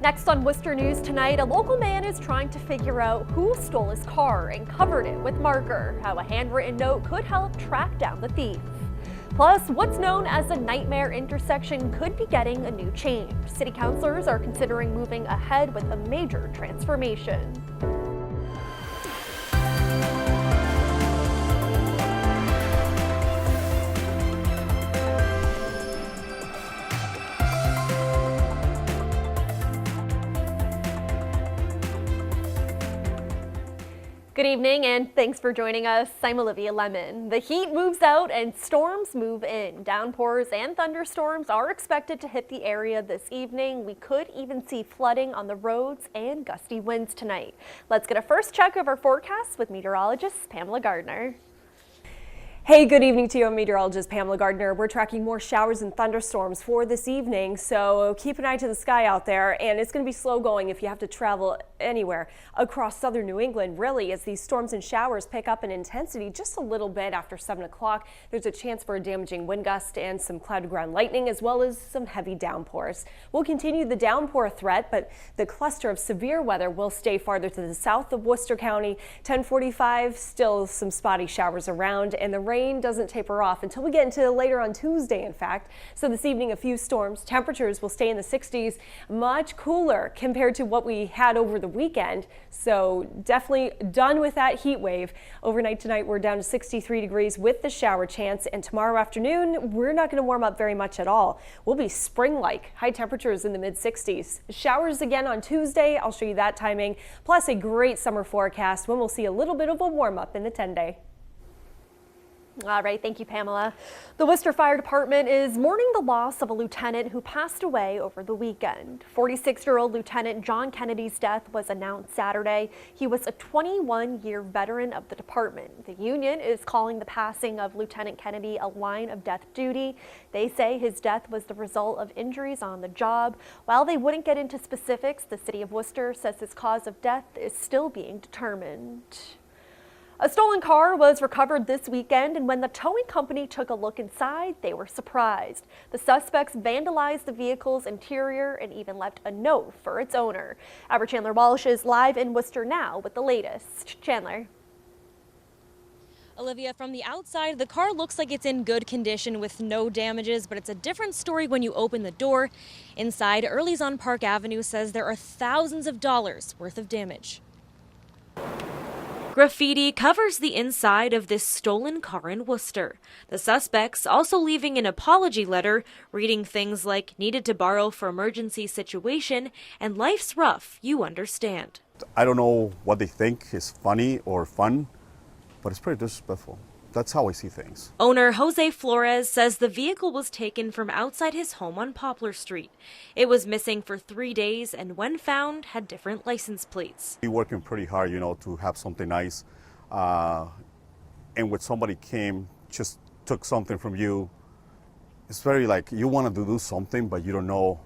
Next on Worcester News tonight, a local man is trying to figure out who stole his car and covered it with marker, how a handwritten note could help track down the thief. Plus, what's known as a nightmare intersection could be getting a new change. City councilors are considering moving ahead with a major transformation. Good evening and thanks for joining us. I'm Olivia Lemon. The heat moves out and storms move in. Downpours and thunderstorms are expected to hit the area this evening. We could even see flooding on the roads and gusty winds tonight. Let's get a first check of our forecast with meteorologist Pamela Gardner. Hey, good evening to you. I'm meteorologist Pamela Gardner. We're tracking more showers and thunderstorms for this evening, so keep an eye to the sky out there, and it's going to be slow going if you have to travel anywhere across southern New England, really, as these storms and showers pick up in intensity just a little bit after 7 o'clock. There's a chance for a damaging wind gust and some cloud to ground lightning, as well as some heavy downpours. We'll continue the downpour threat, but the cluster of severe weather will stay farther to the south of Worcester County. 10:45, still some spotty showers around, and the rain doesn't taper off until we get into later on Tuesday, in fact. So this evening, a few storms. Temperatures will stay in the 60s, much cooler compared to what we had over the weekend. So definitely done with that heat wave. Overnight tonight, we're down to 63 degrees with the shower chance. And tomorrow afternoon, we're not going to warm up very much at all. We'll be spring-like, high temperatures in the mid-60s. Showers again on Tuesday. I'll show you that timing. Plus a great summer forecast when we'll see a little bit of a warm-up in the 10-day. All right, thank you, Pamela. The Worcester Fire Department is mourning the loss of a lieutenant who passed away over the weekend. 46-year-old Lieutenant John Kennedy's death was announced Saturday. He was a 21-year veteran of the department. The union is calling the passing of Lieutenant Kennedy a line of death duty. They say his death was the result of injuries on the job. While they wouldn't get into specifics, the city of Worcester says his cause of death is still being determined. A stolen car was recovered this weekend, and when the towing company took a look inside, they were surprised. The suspects vandalized the vehicle's interior and even left a note for its owner. Our Chandler Walsh is live in Worcester now with the latest. Chandler. Olivia, from the outside, the car looks like it's in good condition with no damages, but it's a different story when you open the door. Inside, Early's on Park Avenue says there are thousands of dollars worth of damage. Graffiti covers the inside of this stolen car in Worcester. The suspects also leaving an apology letter, reading things like needed to borrow for emergency situation and life's rough, you understand. I don't know what they think is funny or fun, but it's pretty disrespectful. That's how I see things. Owner Jose Flores says the vehicle was taken from outside his home on Poplar Street. It was missing for 3 days and when found had different license plates. We're working pretty hard, to have something nice. And when somebody came, just took something from you, it's very like you want to do something, but you don't know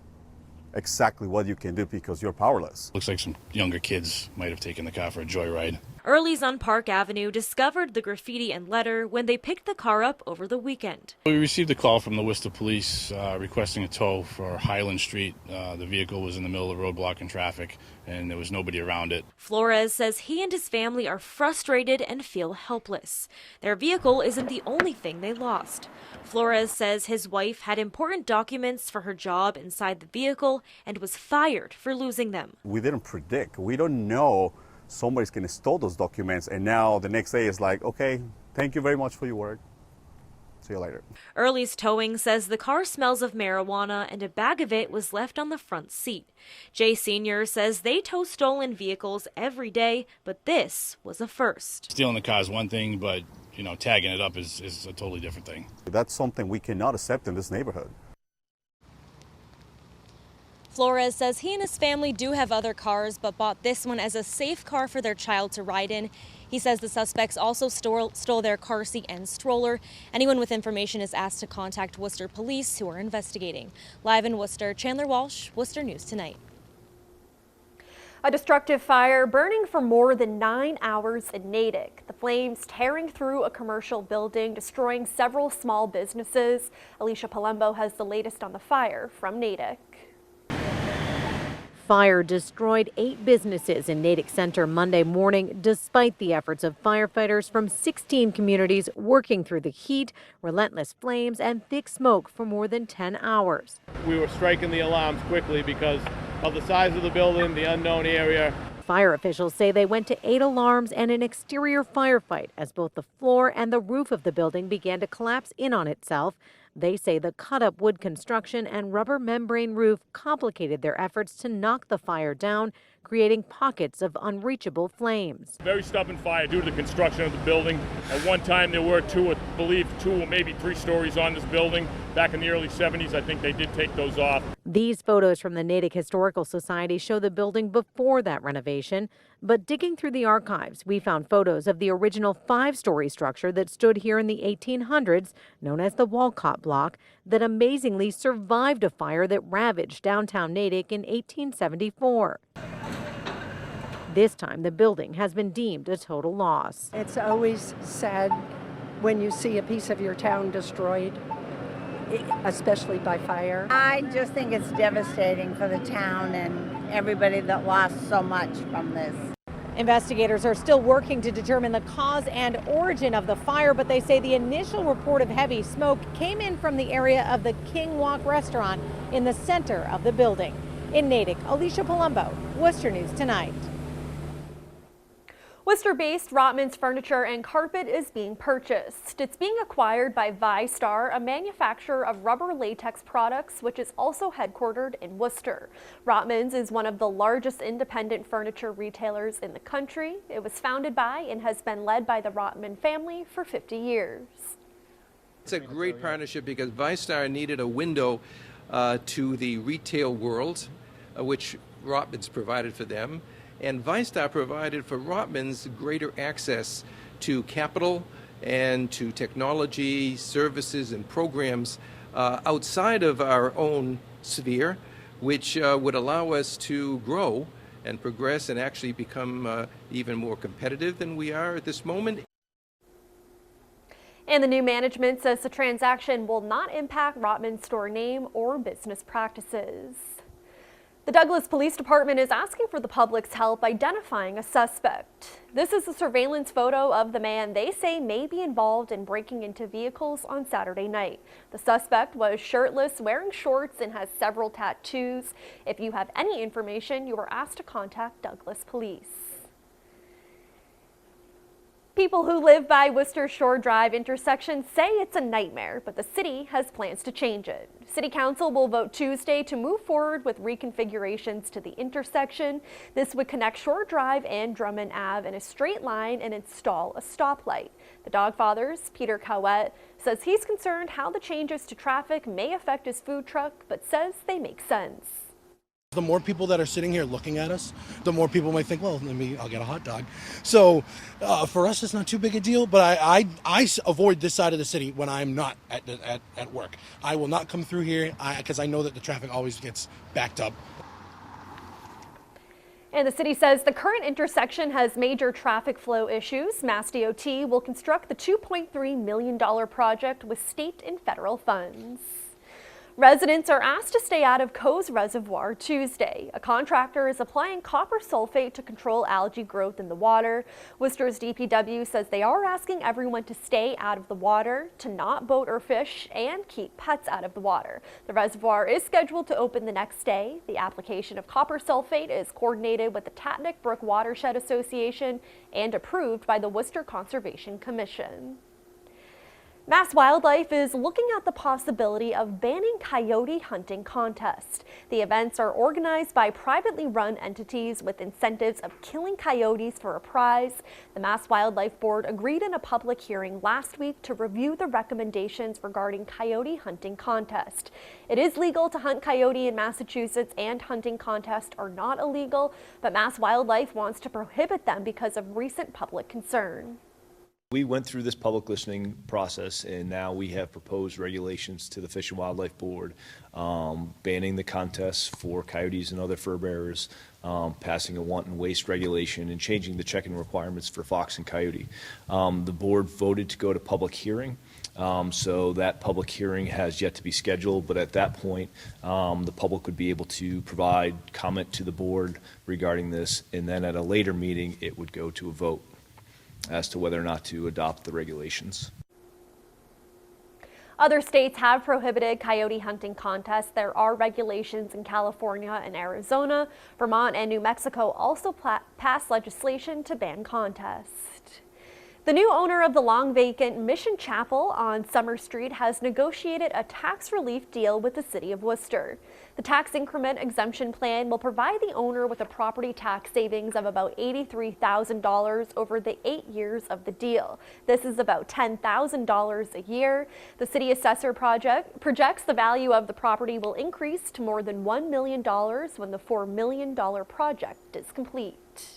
exactly what you can do because you're powerless. Looks like some younger kids might have taken the car for a joyride. Early's on Park Avenue discovered the graffiti and letter when they picked the car up over the weekend. We received a call from the Worcester Police requesting a tow for Highland Street. The vehicle was in the middle of the road blocking traffic and there was nobody around it. Flores says he and his family are frustrated and feel helpless. Their vehicle isn't the only thing they lost. Flores says his wife had important documents for her job inside the vehicle and was fired for losing them. We didn't predict. We don't know somebody's going to steal those documents, and now the next day is like, okay, thank you very much for your work. See you later. Early's Towing says the car smells of marijuana and a bag of it was left on the front seat. Jay Sr. says they tow stolen vehicles every day, but this was a first. Stealing the car is one thing, but tagging it up is a totally different thing. That's something we cannot accept in this neighborhood. Flores says he and his family do have other cars, but bought this one as a safe car for their child to ride in. He says the suspects also stole their car seat and stroller. Anyone with information is asked to contact Worcester Police, who are investigating. Live in Worcester, Chandler Walsh, Worcester News Tonight. A destructive fire burning for more than 9 hours in Natick. The flames tearing through a commercial building, destroying several small businesses. Alicia Palumbo has the latest on the fire from Natick. fire destroyed 8 businesses in Natick Center Monday morning, despite the efforts of firefighters from 16 communities working through the heat, relentless flames, and thick smoke for more than 10 hours. We were striking the alarms quickly because of the size of the building, the unknown area. Fire officials say they went to 8 alarms and an exterior firefight as both the floor and the roof of the building began to collapse in on itself. They say the cut-up wood construction and rubber membrane roof complicated their efforts to knock the fire down, creating pockets of unreachable flames. Very stubborn fire due to the construction of the building. At one time there were two or maybe 3 stories on this building. Back in the early 70s, I think they did take those off. These photos from the Natick Historical Society show the building before that renovation. But digging through the archives, we found photos of the original 5-story structure that stood here in the 1800s, known as the Walcott Block, that amazingly survived a fire that ravaged downtown Natick in 1874. This time, the building has been deemed a total loss. It's always sad when you see a piece of your town destroyed, especially by fire. I just think it's devastating for the town and everybody that lost so much from this. Investigators are still working to determine the cause and origin of the fire, but they say the initial report of heavy smoke came in from the area of the King Walk restaurant in the center of the building. In Natick, Alicia Palumbo, Worcester News Tonight. Worcester-based Rotmans Furniture and Carpet is being purchased. It's being acquired by Vystar, a manufacturer of rubber latex products, which is also headquartered in Worcester. Rotmans is one of the largest independent furniture retailers in the country. It was founded by and has been led by the Rotman family for 50 years. It's a great partnership because Vystar needed a window to the retail world, which Rotmans provided for them. And Vystar provided for Rotmans greater access to capital and to technology, services, and programs outside of our own sphere, which would allow us to grow and progress and actually become even more competitive than we are at this moment. And the new management says the transaction will not impact Rotman's store name or business practices. The Douglas Police Department is asking for the public's help identifying a suspect. This is a surveillance photo of the man they say may be involved in breaking into vehicles on Saturday night. The suspect was shirtless, wearing shorts, and has several tattoos. If you have any information, you are asked to contact Douglas Police. People who live by Worcester Shore Drive intersection say it's a nightmare, but the city has plans to change it. City Council will vote Tuesday to move forward with reconfigurations to the intersection. This would connect Shore Drive and Drummond Ave in a straight line and install a stoplight. The Dogfather's Peter Coyote says he's concerned how the changes to traffic may affect his food truck, but says they make sense. The more people that are sitting here looking at us, the more people might think, well, I'll get a hot dog. So for us, it's not too big a deal, but I avoid this side of the city when I'm not at work. I will not come through here because I know that the traffic always gets backed up. And the city says the current intersection has major traffic flow issues. MassDOT will construct the $2.3 million project with state and federal funds. Residents are asked to stay out of Coes Reservoir Tuesday. A contractor is applying copper sulfate to control algae growth in the water. Worcester's DPW says they are asking everyone to stay out of the water, to not boat or fish, and keep pets out of the water. The reservoir is scheduled to open the next day. The application of copper sulfate is coordinated with the Natick Brook Watershed Association and approved by the Worcester Conservation Commission. MassWildlife is looking at the possibility of banning coyote hunting contests. The events are organized by privately run entities with incentives of killing coyotes for a prize. The MassWildlife Board agreed in a public hearing last week to review the recommendations regarding coyote hunting contest. It is legal to hunt coyote in Massachusetts, and hunting contests are not illegal, but MassWildlife wants to prohibit them because of recent public concern. We went through this public listening process, and now we have proposed regulations to the Fish and Wildlife Board, banning the contests for coyotes and other fur bearers, passing a wanton waste regulation, and changing the check-in requirements for fox and coyote. The board voted to go to public hearing. So that public hearing has yet to be scheduled, but at that point, the public would be able to provide comment to the board regarding this, and then at a later meeting, it would go to a vote as to whether or not to adopt the regulations. Other states have prohibited coyote hunting contests. There are regulations in California and Arizona. Vermont and New Mexico also passed legislation to ban contests. The new owner of the long vacant Mission Chapel on Summer Street has negotiated a tax relief deal with the city of Worcester. The tax increment exemption plan will provide the owner with a property tax savings of about $83,000 over the 8 years of the deal. This is about $10,000 a year. The city assessor projects the value of the property will increase to more than $1 million when the $4 million project is complete.